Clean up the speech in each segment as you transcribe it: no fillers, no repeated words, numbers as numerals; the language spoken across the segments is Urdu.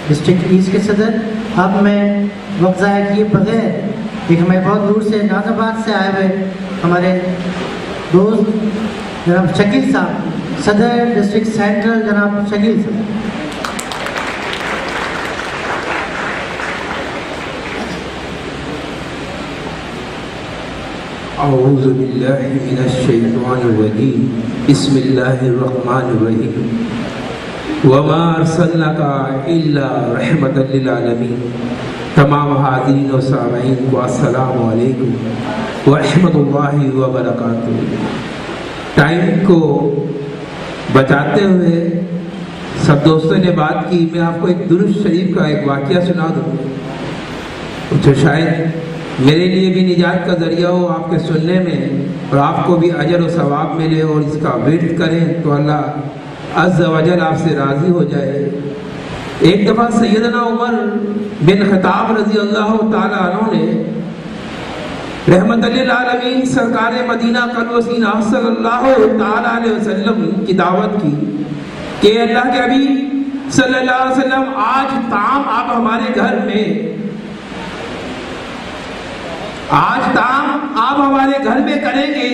ڈسٹرکٹ ایسٹ کے صدر۔ اب میں وقت ضائع کیے بغیر ایک ہمیں بہت دور سے ناز آباد سے آئے ہوئے ہمارے دوست جناب شکیل صاحب، صدر ڈسٹرکٹ سینٹرل جناب شکیل صاحب۔ اعوذ باللہ من الشیطان الرجیم، بسم اللہ الرحمن الرحیم، وما ارسلناک الا رحمۃ للعالمین۔ تمام حاضرین و سامعین کو السلام علیکم ورحمۃ اللہ وبرکاتہ۔ ٹائم کو بچاتے ہوئے سب دوستوں نے بات کی، میں آپ کو ایک درود شریف کا ایک واقعہ سنا دوں جو شاید میرے لیے بھی نجات کا ذریعہ ہو آپ کے سننے میں، اور آپ کو بھی اجر و ثواب ملے، اور اس کا ورد کریں تو اللہ عز و جل آپ سے راضی ہو جائے۔ ایک دفعہ سیدنا عمر بن خطاب رضی اللہ تعالیٰ عنہ نے رحمت للعالمین سرکار مدینہ قلب و سینہ صلی اللہ تعالیٰ علیہ وسلم کی دعوت کی کہ اللہ کے حبیب صلی اللہ علیہ وسلم آج طعام آپ ہمارے گھر میں کریں گے۔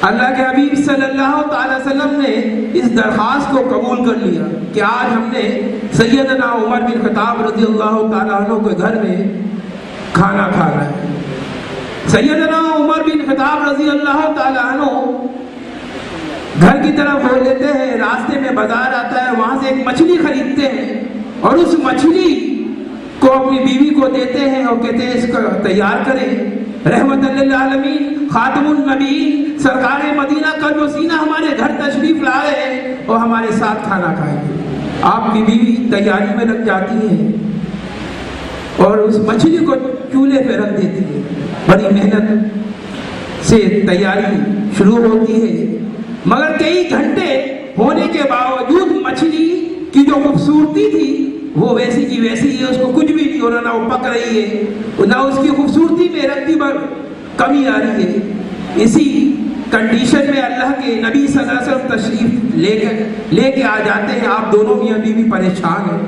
اللہ کے حبیب صلی اللہ تعالی وسلم نے اس درخواست کو قبول کر لیا کہ آج ہم نے سیدنا عمر بن خطاب رضی اللہ تعالیٰ عنہ کے گھر میں کھانا کھانا ہے۔ سیدنا عمر بن خطاب رضی اللہ تعالیٰ عنہ گھر کی طرف ہو لیتے ہیں، راستے میں بازار آتا ہے، وہاں سے ایک مچھلی خریدتے ہیں اور اس مچھلی کو اپنی بیوی کو دیتے ہیں اور کہتے ہیں اس کو تیار کریں۔ رحمت للعالمین خاتم النبیین سرکار مدینہ قلب و سینہ ہمارے گھر تشریف لائے ہیں اور ہمارے ساتھ کھانا کھائیں گے۔ آپ کی بیوی تیاری میں لگ جاتی ہیں اور اس مچھلی کو چولہے پہ رکھ دیتی ہے، بڑی محنت سے تیاری شروع ہوتی ہے، مگر کئی گھنٹے ہونے کے باوجود مچھلی کی جو خوبصورتی تھی وہ ویسی کی ویسی ہے، اس کو کچھ بھی نہیں ہو رہا، نہ وہ پک رہی ہے نہ اس کی خوبصورتی میں رتی بھر کمی آ رہی ہے۔ اسی کنڈیشن میں اللہ کے نبی صلی اللہ علیہ وسلم تشریف لے کے آ جاتے ہیں۔ آپ دونوں میاں بیوی پریشان ہیں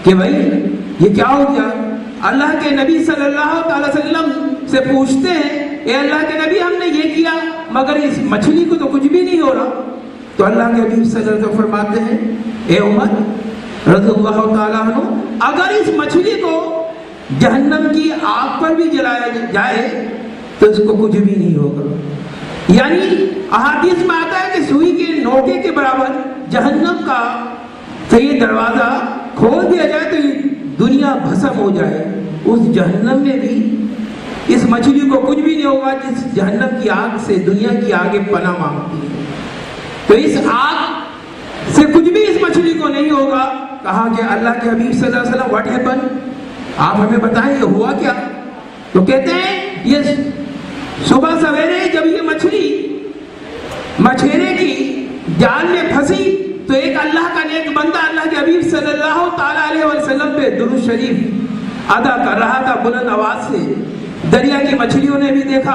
کہ بھائی یہ کیا ہو گیا۔ اللہ کے نبی صلی اللہ تعالی وسلم سے پوچھتے ہیں اے اللہ کے نبی ہم نے یہ کیا مگر اس مچھلی کو تو کچھ بھی نہیں ہو رہا۔ تو اللہ کے نبی صلی اللہ علیہ وسلم فرماتے ہیں اے عمر رضی اللہ تعالیٰ عنہ، اگر اس مچھلی کو جہنم کی آگ پر بھی جلایا جائے تو اس کو کچھ بھی نہیں ہوگا۔ یعنی احادیث میں آتا ہے کہ سوئی کے نوکے کے برابر جہنم کا یہ دروازہ کھول دیا جائے تو دنیا بھسم ہو جائے، اس جہنم میں بھی اس مچھلی کو کچھ بھی نہیں ہوگا جس جہنم کی آگ سے دنیا کی آگے پناہ مانگتی ہے۔ تو اس آگ سے کچھ بھی اس مچھلی کو نہیں ہوگا۔ کہا کہ اللہ کے حبیب صلی اللہ علیہ وسلم واٹ ہیپن، آپ ہمیں بتائیں یہ ہوا کیا۔ تو کہتے ہیں یہ صبح سویرے جب یہ مچھلی مچھیرے کی جال میں پھنسی تو ایک اللہ کا نیک بندہ اللہ کے حبیب صلی اللہ تعالیٰ علیہ وسلم پہ درود شریف ادا کر رہا تھا بلند آواز سے۔ دریا کی مچھلیوں نے بھی دیکھا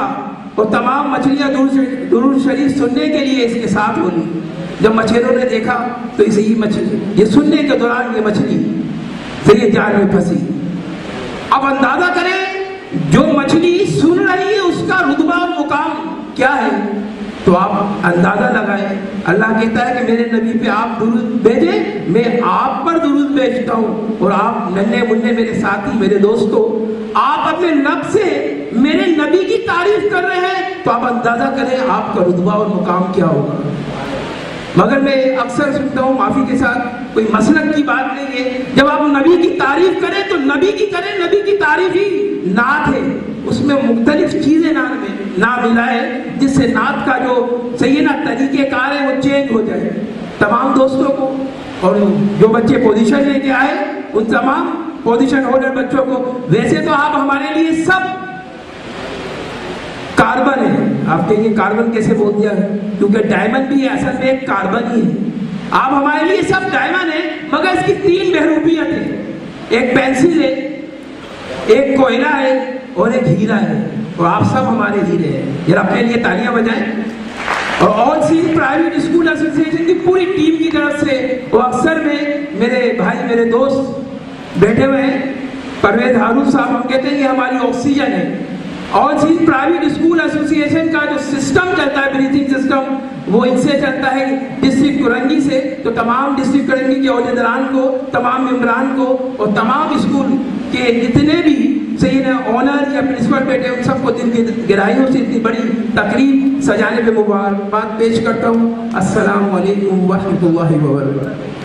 اور تمام مچھلیاں درود شریف سننے کے لیے اس کے ساتھ بولی۔ جب مچھیروں نے دیکھا تو اسے یہ مچھلی یہ سننے کے دوران یہ مچھلی پھر یہ جال میں پھنسی۔ اب اندازہ کریں جو مچھلی سن رہی ہے اس کا رتبہ اور مقام کیا ہے، تو آپ اندازہ لگائیں۔ اللہ کہتا ہے کہ میرے نبی پہ آپ درود بھیجیں، میں آپ پر درود بھیجتا ہوں، اور آپ ننھے منھے میرے ساتھی میرے دوستوں آپ اپنے لب سے میرے نبی کی تعریف کر رہے ہیں تو آپ اندازہ کریں آپ کا رتبہ اور مقام کیا ہوگا۔ مگر میں اکثر سنتا ہوں، معافی کے ساتھ کوئی مسلک کی بات نہیں ہے، جب آپ نبی کی تعریف کریں تو نبی کی کریں، نبی کی تعریف ہی نعت ہے، اس میں مختلف چیزیں نہ ملائے جس سے نعت کا جو صحیح نہ طریقہ کار ہے وہ چینج ہو جائے۔ تمام دوستوں کو اور جو بچے پوزیشن لے کے آئے ان تمام پوزیشن ہولڈر بچوں کو، ویسے تو آپ ہمارے لیے سب کاربن ہے، آپ کہیں گے کاربن کیسے بول دیا ہے، کیونکہ ڈائمنڈ بھی اصل میں ایک کاربن ہی ہے۔ آپ ہمارے لیے سب ڈائمنڈ ہیں مگر اس کی تین بحروبیت ہیں، ایک پینسل ہے، ایک کوئلہ ہے اور ایک ہیرا ہے، اور آپ سب ہمارے ہیرے ہیں۔ ذرا اپنے لیے تالیاں بجائیں۔ اور آل سین پرائیویٹ اسکول ایسوسی ایشن کی پوری ٹیم کی طرف سے، وہ اکثر میں میرے بھائی میرے دوست بیٹھے ہوئے ہیں پرویز ہارون صاحب، ہم کہتے ہیں یہ ہماری آکسیجن ہے. اور چیز پرائیویٹ اسکول ایسوسی ایشن کا جو سسٹم چلتا ہے، بریتھنگ سسٹم، وہ ان سے چلتا ہے ڈسٹرکٹ کرنگی سے. تو تمام ڈسٹرکٹ کرنگی کے عہدیداران کو، تمام ممبران کو اور تمام اسکول کے جتنے بھی سید آنر یا پرنسپل بیٹے ان سب کو دل کی گہرائیوں سے اتنی بڑی تقریب سجانے پہ مبارکباد پیش کرتا ہوں. السلام علیکم ورحمۃ اللہ وبرکاتہ.